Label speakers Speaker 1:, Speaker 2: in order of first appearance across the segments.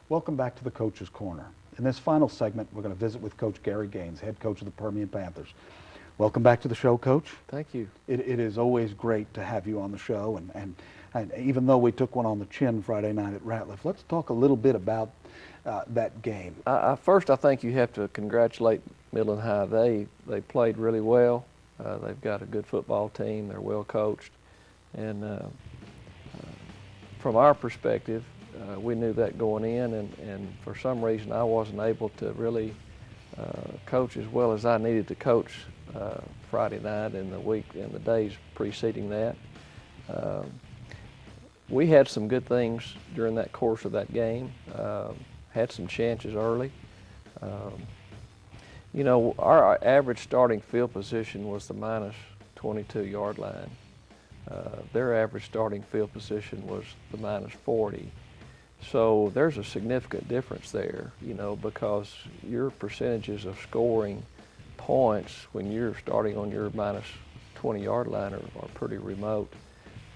Speaker 1: Welcome back to the Coach's Corner. In this final segment, we're going to visit with Coach Gary Gaines, head coach of the Permian Panthers. Welcome back to the show, Coach.
Speaker 2: Thank you.
Speaker 1: It is always great to have you on the show, and even though we took one on the chin Friday night at Ratliff, let's talk a little bit about that game.
Speaker 2: First, I think you have to congratulate Midland High. They played really well. They've got a good football team. They're well coached, and from our perspective, we knew that going in, and for some reason I wasn't able to really coach as well as I needed to coach Friday night and the days preceding that. We had some good things during that course of that game. Had some chances early. You know, our average starting field position was the minus 22-yard line. Their average starting field position was the minus 40. So there's a significant difference there, you know, because your percentages of scoring points when you're starting on your minus 20-yard line are pretty remote.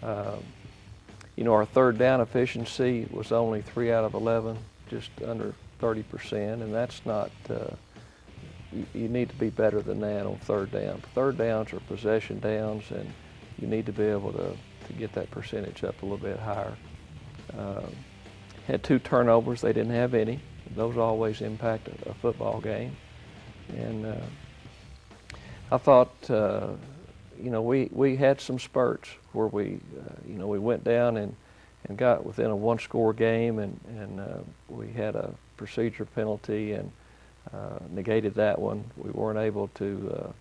Speaker 2: You know, our third down efficiency was only 3 out of 11, just under 30%, and that's not, you need to be better than that on third down. Third downs are possession downs, and you need to be able to get that percentage up a little bit higher. Had 2 turnovers. They didn't have any. Those always impact a football game. And I thought, you know, we had some spurts where we went down and got within a 1-score game, and we had a procedure penalty and negated that one. We weren't able to,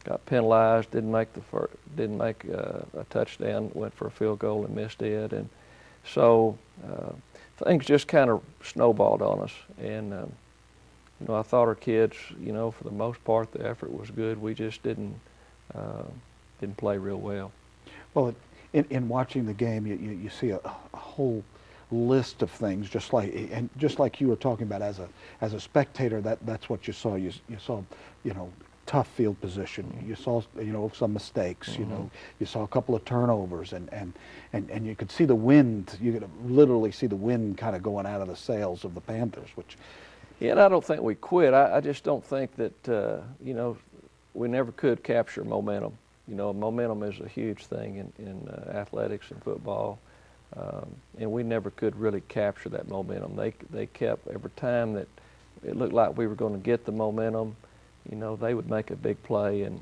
Speaker 2: got penalized, didn't make a touchdown, went for a field goal and missed it. And so things just kind of snowballed on us, and you know, I thought our kids, you know, for the most part, the effort was good. We just didn't play real well.
Speaker 1: Well, in watching the game, you see a whole list of things, just like you were talking about as a spectator. That's what you saw. You saw, you know, tough field position. You saw, you know, some mistakes. You know, you saw a couple of turnovers, and you could see the wind. You could literally see the wind kind of going out of the sails of the Panthers. Which,
Speaker 2: yeah, and I don't think we quit. I just don't think that you know, we never could capture momentum. You know, momentum is a huge thing in athletics and football, and we never could really capture that momentum. They kept, every time that it looked like we were going to get the momentum, you know, they would make a big play and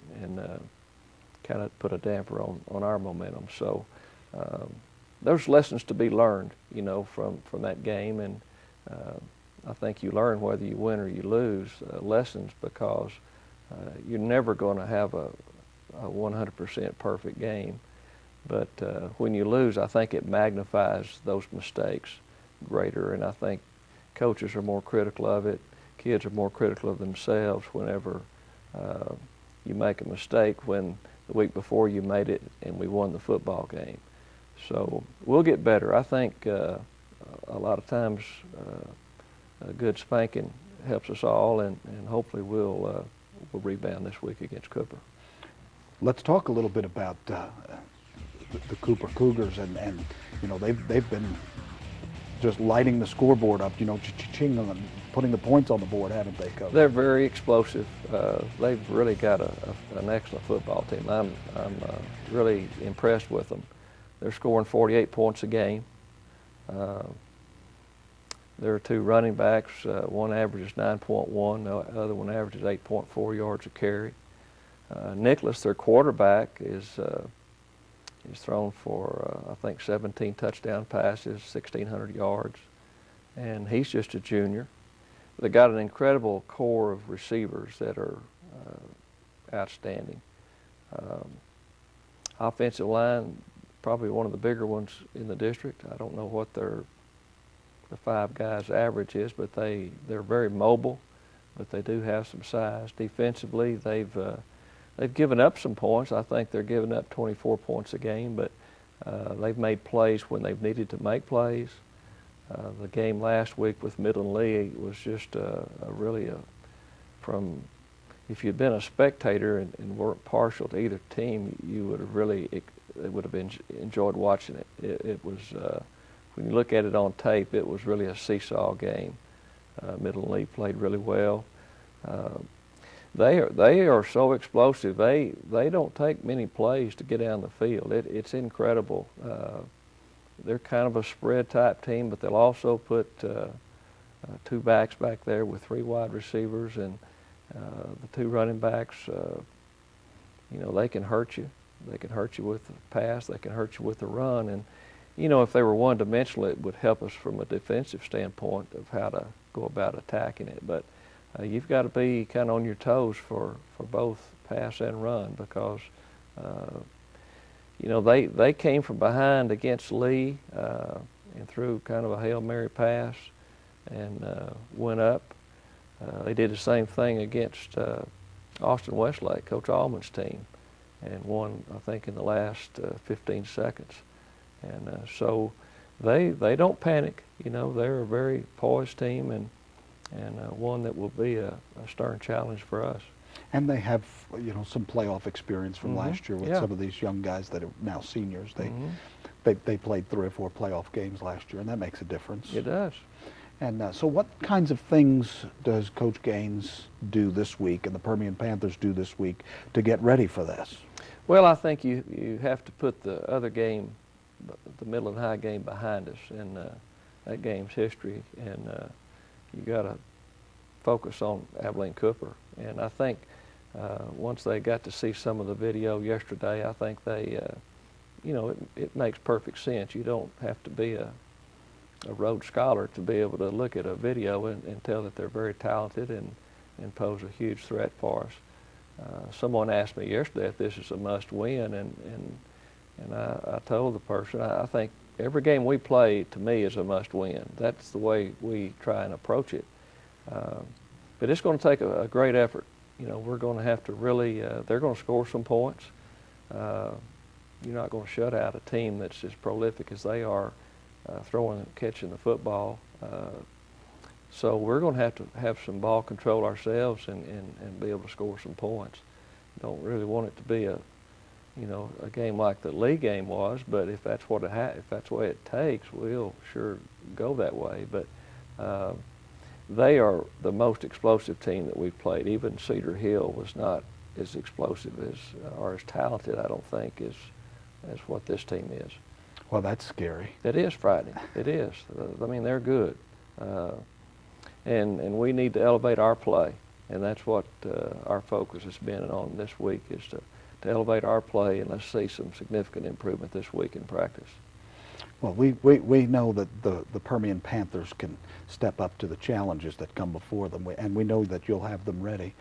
Speaker 2: kind of put a damper on our momentum. So there's lessons to be learned, you know, from that game, and I think you learn whether you win or you lose lessons, because you're never going to have a 100% perfect game. But when you lose, I think it magnifies those mistakes greater, and I think coaches are more critical of it. Kids are more critical of themselves whenever you make a mistake, when the week before you made it and we won the football game. So we'll get better. I think a lot of times a good spanking helps us all, and hopefully we'll rebound this week against Cooper.
Speaker 1: Let's talk a little bit about the Cooper Cougars, and you know, they've been just lighting the scoreboard up, you know, putting the points on the board, haven't they, Coach?
Speaker 2: They're very explosive. They've really got an excellent football team. I'm really impressed with them. They're scoring 48 points a game. There are 2 running backs. One averages 9.1. The other one averages 8.4 yards a carry. Nicholas, their quarterback, is thrown for, I think, 17 touchdown passes, 1,600 yards, and he's just a junior. They got an incredible core of receivers that are outstanding. Offensive line, probably one of the bigger ones in the district. I don't know what the 5 guys' average is, but they're very mobile, but they do have some size. Defensively, they've given up some points. I think they're giving up 24 points a game, but they've made plays when they've needed to make plays. The game last week with Midland Lee was just from, if you'd been a spectator and weren't partial to either team, you would have really enjoyed watching it. It was when you look at it on tape, it was really a seesaw game. Middle and Lee played really well. They are so explosive. They don't take many plays to get down the field. It's incredible. They're kind of a spread type team, but they'll also put two backs back there with three wide receivers, and the two running backs. You know, they can hurt you. They can hurt you with the pass. They can hurt you with the run. And you know, if they were one-dimensional, it would help us from a defensive standpoint of how to go about attacking it. But you've got to be kind of on your toes for both pass and run, because you know, they came from behind against Lee and threw kind of a Hail Mary pass and went up. They did the same thing against Austin Westlake, Coach Allman's team, and won, I think, in the last 15 seconds. And so they don't panic. You know, they're a very poised team, and one that will be a stern challenge for us.
Speaker 1: And they have, you know, some playoff experience from last year with some of these young guys that are now seniors. They played 3 or 4 playoff games last year, and that makes a difference.
Speaker 2: It does.
Speaker 1: And so what kinds of things does Coach Gaines do this week and the Permian Panthers do this week to get ready for this?
Speaker 2: Well, I think you have to put the other game, the middle and high game, behind us, and that game's history, and you got to focus on Abilene Cooper. And I think once they got to see some of the video yesterday, I think they, you know, it makes perfect sense. You don't have to be a Rhodes Scholar to be able to look at a video and tell that they're very talented and pose a huge threat for us. Someone asked me yesterday if this is a must-win, and I told the person, I think every game we play, to me, is a must-win. That's the way we try and approach it. But it's going to take a great effort. You know, we're going to have to really, they're going to score some points. You're not going to shut out a team that's as prolific as they are throwing and catching the football. So we're going to have some ball control ourselves and be able to score some points. Don't really want it to be a, you know, a game like the Lee game was, but if that's what if that's the way it takes, we'll sure go that way. But they are the most explosive team that we've played. Even Cedar Hill was not as explosive as or as talented, I don't think, as what this team is.
Speaker 1: Well, that's scary.
Speaker 2: It is frightening. It is. I mean, they're good, and we need to elevate our play, and that's what our focus has been on this week, is to elevate our play, and let's see some significant improvement this week in practice.
Speaker 1: Well, we know that the Permian Panthers can step up to the challenges that come before them, and we know that you'll have them ready.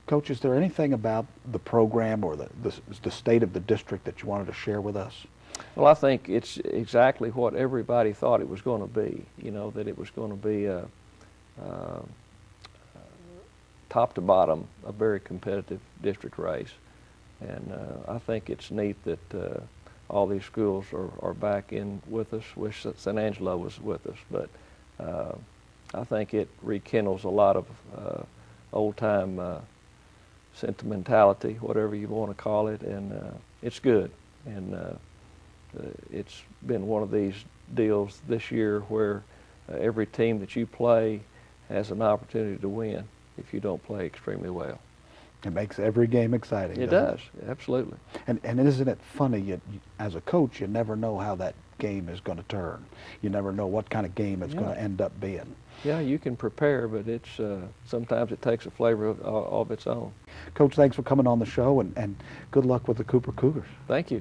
Speaker 1: Coach, is there anything about the program or the state of the district that you wanted to share with us?
Speaker 2: Well, I think it's exactly what everybody thought it was going to be. You know, that it was going to be top to bottom a very competitive district race, and I think it's neat that all these schools are back in with us. Wish that San Angelo was with us, but I think it rekindles a lot of old-time sentimentality, whatever you want to call it, and it's good. And it's been one of these deals this year where every team that you play has an opportunity to win if you don't play extremely well.
Speaker 1: It makes every game exciting.
Speaker 2: It does, absolutely.
Speaker 1: And isn't it funny, as a coach, you never know how that game is going to turn. You never know what kind of game it's going to end up being.
Speaker 2: Yeah, you can prepare, but it's sometimes it takes a flavor of its own.
Speaker 1: Coach, thanks for coming on the show, and good luck with the Cooper Cougars.
Speaker 2: Thank you.